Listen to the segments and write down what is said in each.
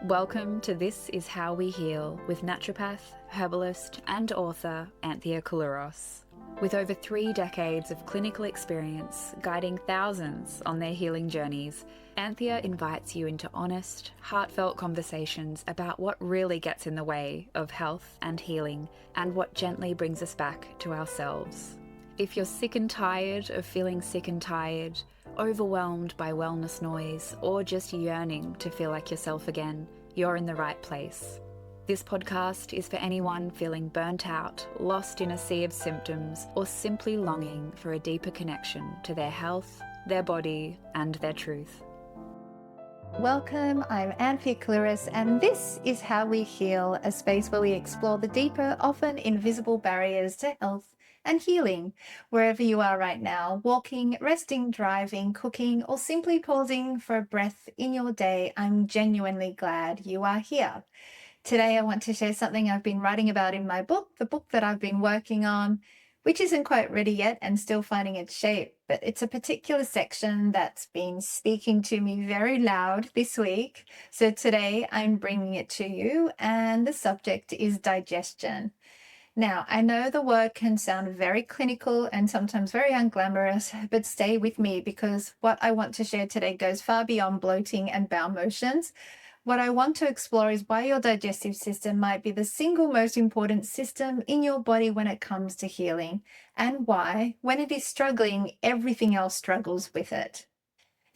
Welcome to This Is How We Heal with naturopath, herbalist, and author Anthea Koulouros. With over 3 decades of clinical experience guiding thousands on their healing journeys, Anthea invites you into honest, heartfelt conversations about what really gets in the way of health and healing and what gently brings us back to ourselves. If you're sick and tired of feeling sick and tired, overwhelmed by wellness noise, or just yearning to feel like yourself again, you're in the right place. This podcast is for anyone feeling burnt out, lost in a sea of symptoms, or simply longing for a deeper connection to their health, their body, and their truth. Welcome, I'm Anthea Koulouros, and this is How We Heal, a space where we explore the deeper, often invisible barriers to health and healing. Wherever you are right now, walking, resting, driving, cooking, or simply pausing for a breath in your day, I'm genuinely glad you are here. Today I want to share something I've been writing about in my book, the book that I've been working on, which isn't quite ready yet and still finding its shape, but it's a particular section that's been speaking to me very loud this week. So today I'm bringing it to you, and the subject is digestion. Now, I know the word can sound very clinical and sometimes very unglamorous, but stay with me because what I want to share today goes far beyond bloating and bowel motions. What I want to explore is why your digestive system might be the single most important system in your body when it comes to healing, and why, when it is struggling, everything else struggles with it.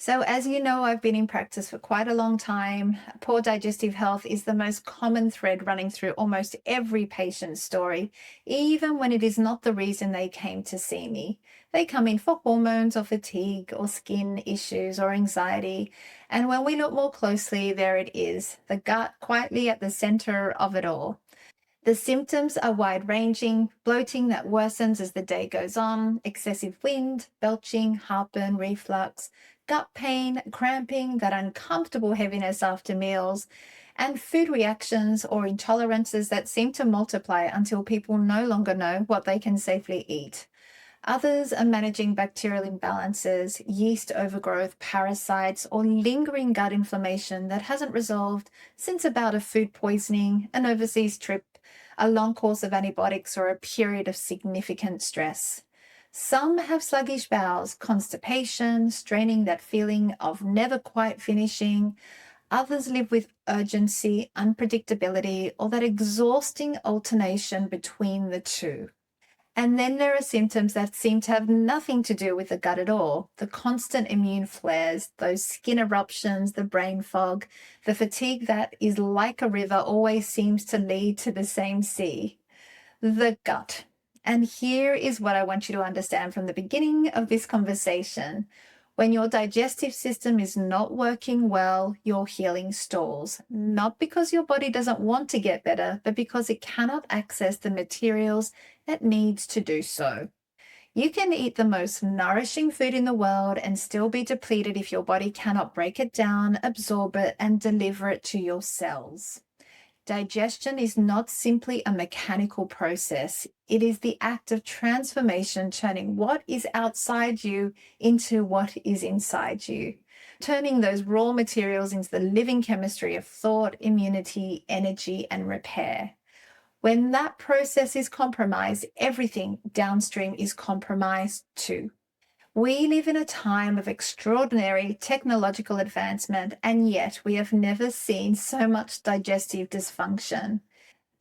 So as you know, I've been in practice for quite a long time. Poor digestive health is the most common thread running through almost every patient's story, even when it is not the reason they came to see me. They come in for hormones or fatigue or skin issues or anxiety. And when we look more closely, there it is, the gut quietly at the center of it all. The symptoms are wide-ranging: bloating that worsens as the day goes on, excessive wind, belching, heartburn, reflux, gut pain, cramping, that uncomfortable heaviness after meals, and food reactions or intolerances that seem to multiply until people no longer know what they can safely eat. Others are managing bacterial imbalances, yeast overgrowth, parasites, or lingering gut inflammation that hasn't resolved since a bout of food poisoning, an overseas trip, a long course of antibiotics, or a period of significant stress. Some have sluggish bowels, constipation, straining that feeling of never quite finishing. Others live with urgency, unpredictability, or that exhausting alternation between the two. And then there are symptoms that seem to have nothing to do with the gut at all. The constant immune flares, those skin eruptions, the brain fog, the fatigue that is like a river always seems to lead to the same sea. The gut. And here is what I want you to understand from the beginning of this conversation. When your digestive system is not working well, your healing stalls, not because your body doesn't want to get better, but because it cannot access the materials it needs to do so. You can eat the most nourishing food in the world and still be depleted if your body cannot break it down, absorb it, and deliver it to your cells. Digestion is not simply a mechanical process. It is the act of transformation, turning what is outside you into what is inside you, turning those raw materials into the living chemistry of thought, immunity, energy, and repair. When that process is compromised, everything downstream is compromised too. We live in a time of extraordinary technological advancement, and yet we have never seen so much digestive dysfunction.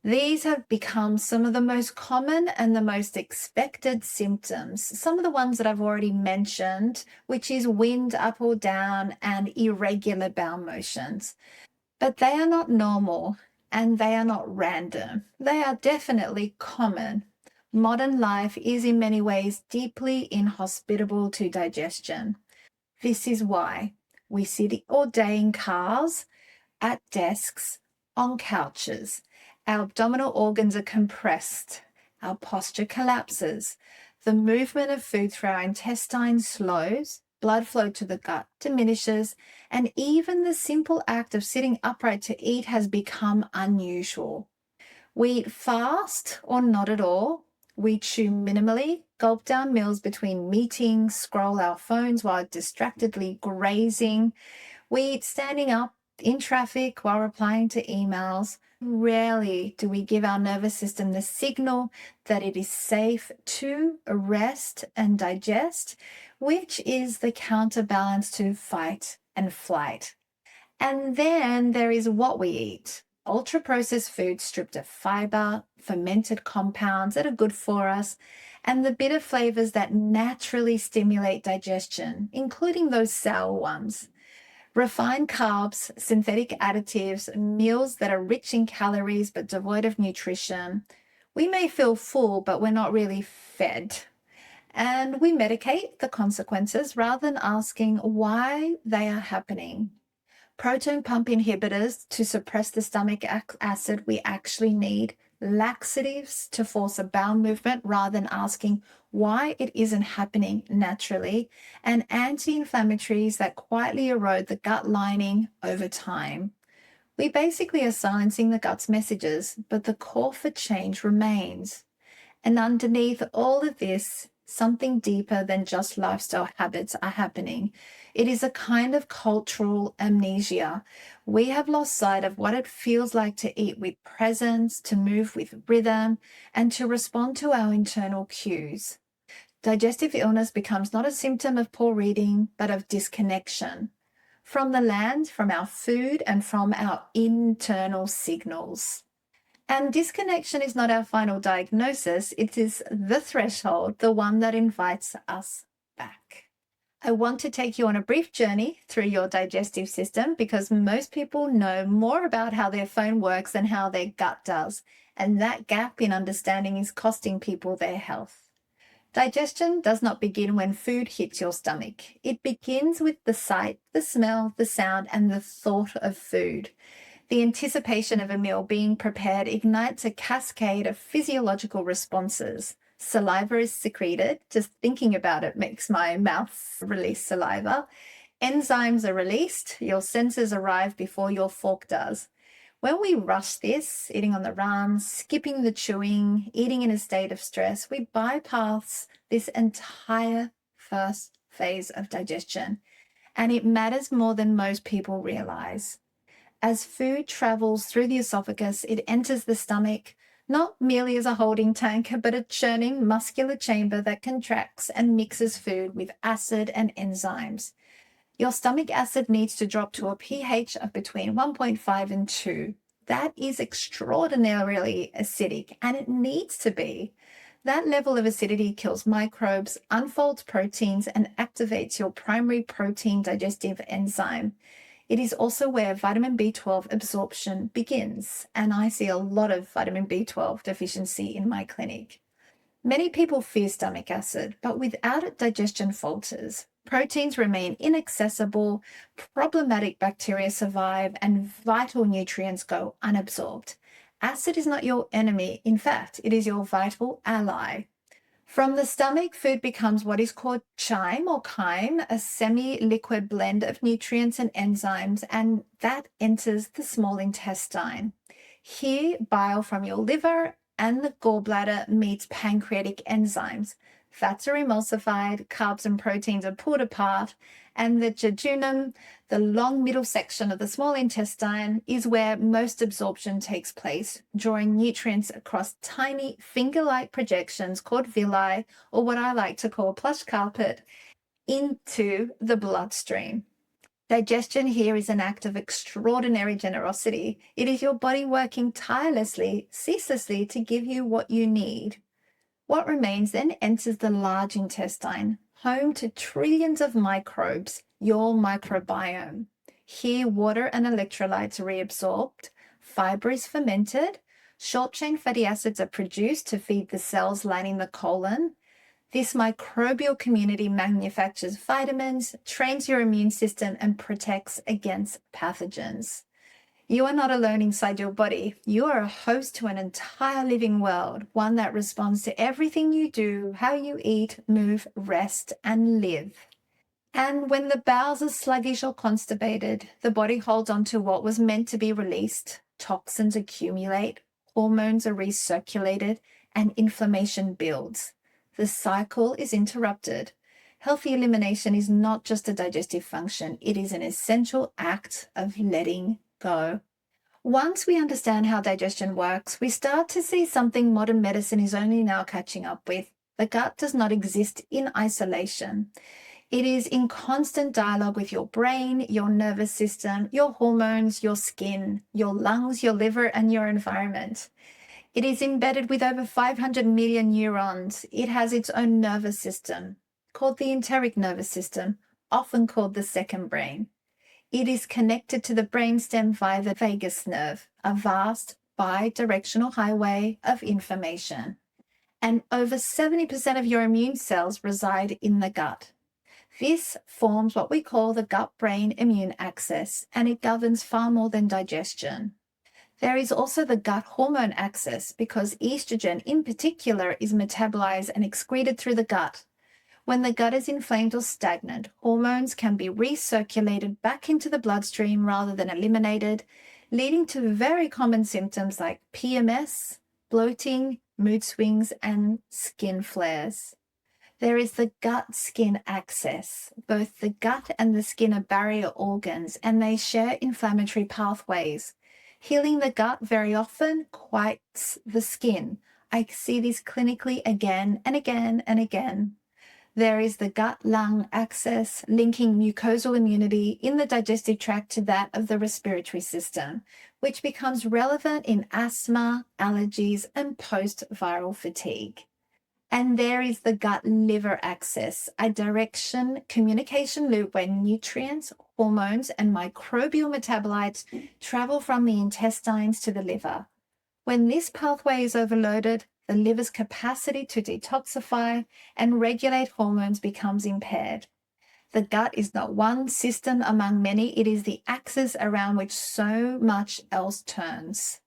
These have become some of the most common and the most expected symptoms. Some of the ones that I've already mentioned, which is wind up or down and irregular bowel motions. But they are not normal and they are not random. They are definitely common. Modern life is in many ways deeply inhospitable to digestion. This is why we sit all day in cars, at desks, on couches. Our abdominal organs are compressed. Our posture collapses. The movement of food through our intestines slows. Blood flow to the gut diminishes. And even the simple act of sitting upright to eat has become unusual. We eat fast or not at all. We chew minimally, gulp down meals between meetings, scroll our phones while distractedly grazing. We eat standing up, in traffic, while replying to emails. Rarely do we give our nervous system the signal that it is safe to rest and digest, which is the counterbalance to fight and flight. And then there is what we eat. Ultra-processed foods stripped of fiber, fermented compounds that are good for us, and the bitter flavors that naturally stimulate digestion, including those sour ones. Refined carbs, synthetic additives, meals that are rich in calories but devoid of nutrition. We may feel full, but we're not really fed. And we medicate the consequences rather than asking why they are happening. Proton pump inhibitors to suppress the stomach acid we actually need, laxatives to force a bowel movement rather than asking why it isn't happening naturally, and anti-inflammatories that quietly erode the gut lining over time. We basically are silencing the gut's messages, but the call for change remains. And underneath all of this, something deeper than just lifestyle habits are happening. It is a kind of cultural amnesia. We have lost sight of what it feels like to eat with presence, to move with rhythm, and to respond to our internal cues. Digestive illness becomes not a symptom of poor eating, but of disconnection from the land, from our food, and from our internal signals. And disconnection is not our final diagnosis, it is the threshold, the one that invites us back. I want to take you on a brief journey through your digestive system because most people know more about how their phone works than how their gut does, and that gap in understanding is costing people their health. Digestion does not begin when food hits your stomach. It begins with the sight, the smell, the sound, and the thought of food. The anticipation of a meal being prepared ignites a cascade of physiological responses. Saliva is secreted. Just thinking about it makes my mouth release saliva. Enzymes are released. Your senses arrive before your fork does. When we rush this, eating on the run, skipping the chewing, eating in a state of stress, we bypass this entire first phase of digestion. And it matters more than most people realize. As food travels through the esophagus, it enters the stomach, not merely as a holding tank, but a churning muscular chamber that contracts and mixes food with acid and enzymes. Your stomach acid needs to drop to a pH of between 1.5 and 2. That is extraordinarily acidic, and it needs to be. That level of acidity kills microbes, unfolds proteins, and activates your primary protein digestive enzyme. It is also where vitamin B12 absorption begins, and I see a lot of vitamin B12 deficiency in my clinic. Many people fear stomach acid, but without it, digestion falters. Proteins remain inaccessible, problematic bacteria survive, and vital nutrients go unabsorbed. Acid is not your enemy. In fact, it is your vital ally. From the stomach, food becomes what is called chyme or chyme, a semi-liquid blend of nutrients and enzymes, and that enters the small intestine. Here, bile from your liver and the gallbladder meets pancreatic enzymes. Fats are emulsified, carbs and proteins are pulled apart, and the jejunum, the long middle section of the small intestine, is where most absorption takes place, drawing nutrients across tiny finger-like projections called villi, or what I like to call plush carpet, into the bloodstream. Digestion here is an act of extraordinary generosity. It is your body working tirelessly, ceaselessly to give you what you need. What remains then enters the large intestine, home to trillions of microbes, your microbiome. Here, water and electrolytes are reabsorbed, fiber is fermented, short-chain fatty acids are produced to feed the cells lining the colon. This microbial community manufactures vitamins, trains your immune system, and protects against pathogens. You are not alone inside your body. You are a host to an entire living world, one that responds to everything you do, how you eat, move, rest, and live. And when the bowels are sluggish or constipated, the body holds on to what was meant to be released. Toxins accumulate, hormones are recirculated, and inflammation builds. The cycle is interrupted. Healthy elimination is not just a digestive function, it is an essential act of letting go. Once we understand how digestion works, we start to see something modern medicine is only now catching up with. The gut does not exist in isolation. It is in constant dialogue with your brain, your nervous system, your hormones, your skin, your lungs, your liver, and your environment. It is embedded with over 500 million neurons. It has its own nervous system, called the enteric nervous system, often called the second brain. It is connected to the brainstem via the vagus nerve, a vast bi-directional highway of information. And over 70% of your immune cells reside in the gut. This forms what we call the gut-brain immune axis, and it governs far more than digestion. There is also the gut hormone axis, because estrogen in particular is metabolized and excreted through the gut. When the gut is inflamed or stagnant, hormones can be recirculated back into the bloodstream rather than eliminated, leading to very common symptoms like PMS, bloating, mood swings, and skin flares. There is the gut-skin axis. Both the gut and the skin are barrier organs, and they share inflammatory pathways. Healing the gut very often quiets the skin. I see this clinically again and again and again. There is the gut-lung axis, linking mucosal immunity in the digestive tract to that of the respiratory system, which becomes relevant in asthma, allergies, and post-viral fatigue. And there is the gut-liver axis, a direction communication loop where nutrients, hormones, and microbial metabolites travel from the intestines to the liver. When this pathway is overloaded, the liver's capacity to detoxify and regulate hormones becomes impaired. The gut is not one system among many, it is the axis around which so much else turns.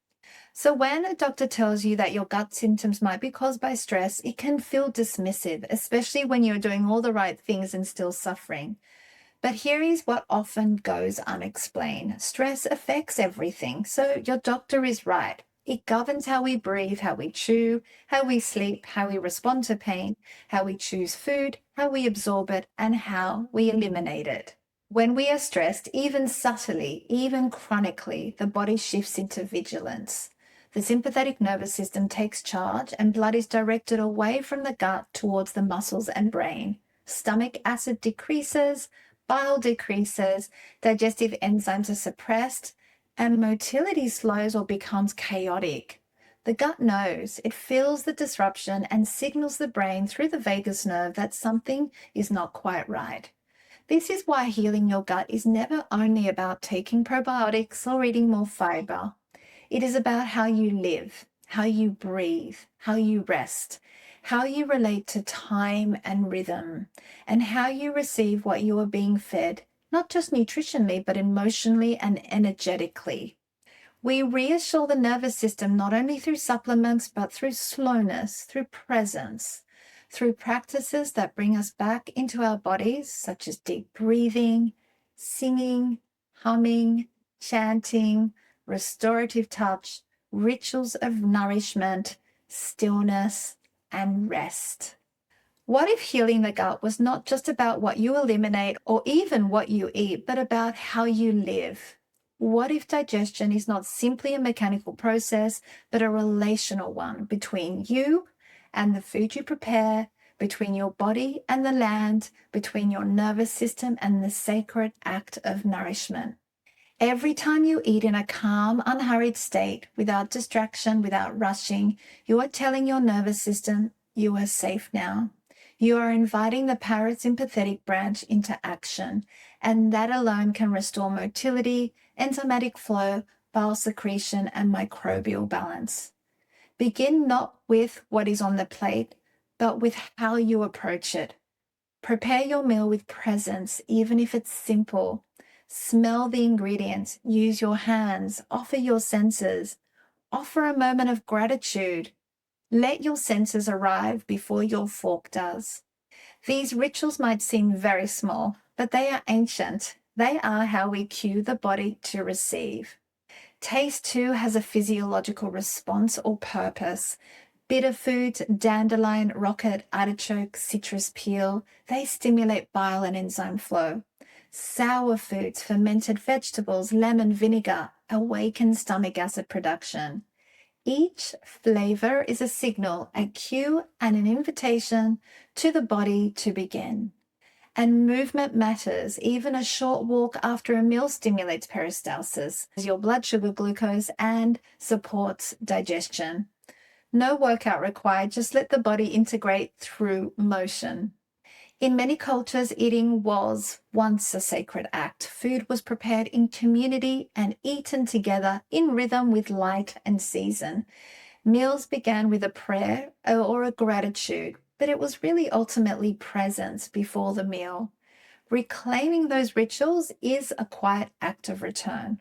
So when a doctor tells you that your gut symptoms might be caused by stress, it can feel dismissive, especially when you're doing all the right things and still suffering. But here is what often goes unexplained. Stress affects everything, so your doctor is right. It governs how we breathe, how we chew, how we sleep, how we respond to pain, how we choose food, how we absorb it, and how we eliminate it. When we are stressed, even subtly, even chronically, the body shifts into vigilance. The sympathetic nervous system takes charge, and blood is directed away from the gut towards the muscles and brain. Stomach acid decreases, bile decreases, digestive enzymes are suppressed, and motility slows or becomes chaotic. The gut knows, it feels the disruption and signals the brain through the vagus nerve that something is not quite right. This is why healing your gut is never only about taking probiotics or eating more fiber. It is about how you live, how you breathe, how you rest, how you relate to time and rhythm, and how you receive what you are being fed, not just nutritionally, but emotionally and energetically. We reassure the nervous system not only through supplements, but through slowness, through presence, through practices that bring us back into our bodies, such as deep breathing, singing, humming, chanting, restorative touch, rituals of nourishment, stillness, and rest. What if healing the gut was not just about what you eliminate or even what you eat, but about how you live? What if digestion is not simply a mechanical process, but a relational one between you and the food you prepare, between your body and the land, between your nervous system and the sacred act of nourishment? Every time you eat in a calm, unhurried state, without distraction, without rushing, you are telling your nervous system, you are safe now. You are inviting the parasympathetic branch into action, and that alone can restore motility, enzymatic flow, bile secretion, and microbial balance. Begin not with what is on the plate, but with how you approach it. Prepare your meal with presence, even if it's simple. Smell the ingredients, use your hands, offer your senses, offer a moment of gratitude. Let your senses arrive before your fork does. These rituals might seem very small, but they are ancient. They are how we cue the body to receive. Taste too has a physiological response or purpose. Bitter foods, dandelion, rocket, artichoke, citrus peel, they stimulate bile and enzyme flow. Sour foods, fermented vegetables, lemon vinegar, awaken stomach acid production. Each flavor is a signal, a cue, and an invitation to the body to begin. And movement matters. Even a short walk after a meal stimulates peristalsis, your blood sugar glucose, and supports digestion. No workout required, just let the body integrate through motion. In many cultures, eating was once a sacred act. Food was prepared in community and eaten together in rhythm with light and season. Meals began with a prayer or a gratitude, but it was really ultimately presence before the meal. Reclaiming those rituals is a quiet act of return.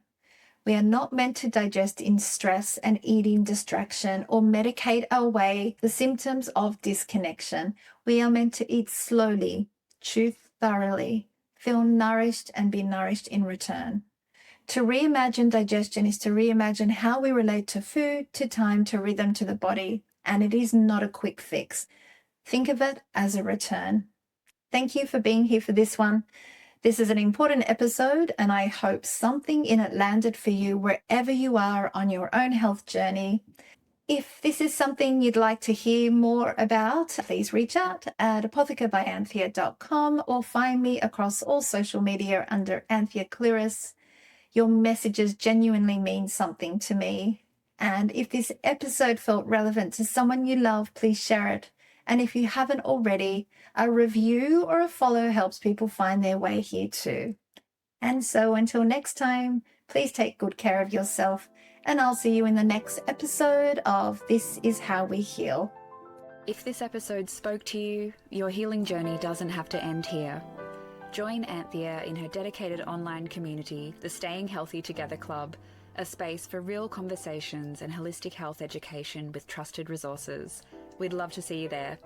We are not meant to digest in stress and eating distraction or medicate away the symptoms of disconnection. We are meant to eat slowly, chew thoroughly, feel nourished, and be nourished in return. To reimagine digestion is to reimagine how we relate to food, to time, to rhythm, to the body, and it is not a quick fix. Think of it as a return. Thank you for being here for this one. This is an important episode, and I hope something in it landed for you wherever you are on your own health journey. If this is something you'd like to hear more about, please reach out at apothecarbyanthea.com or find me across all social media under Anthea Cluris. Your messages genuinely mean something to me. And if this episode felt relevant to someone you love, please share it. And if you haven't already, a review or a follow helps people find their way here too. And so until next time, please take good care of yourself, and I'll see you in the next episode of This Is How We Heal. If this episode spoke to you, your healing journey doesn't have to end here. Join Anthea in her dedicated online community, the Staying Healthy Together Club, a space for real conversations and holistic health education with trusted resources. We'd love to see you there.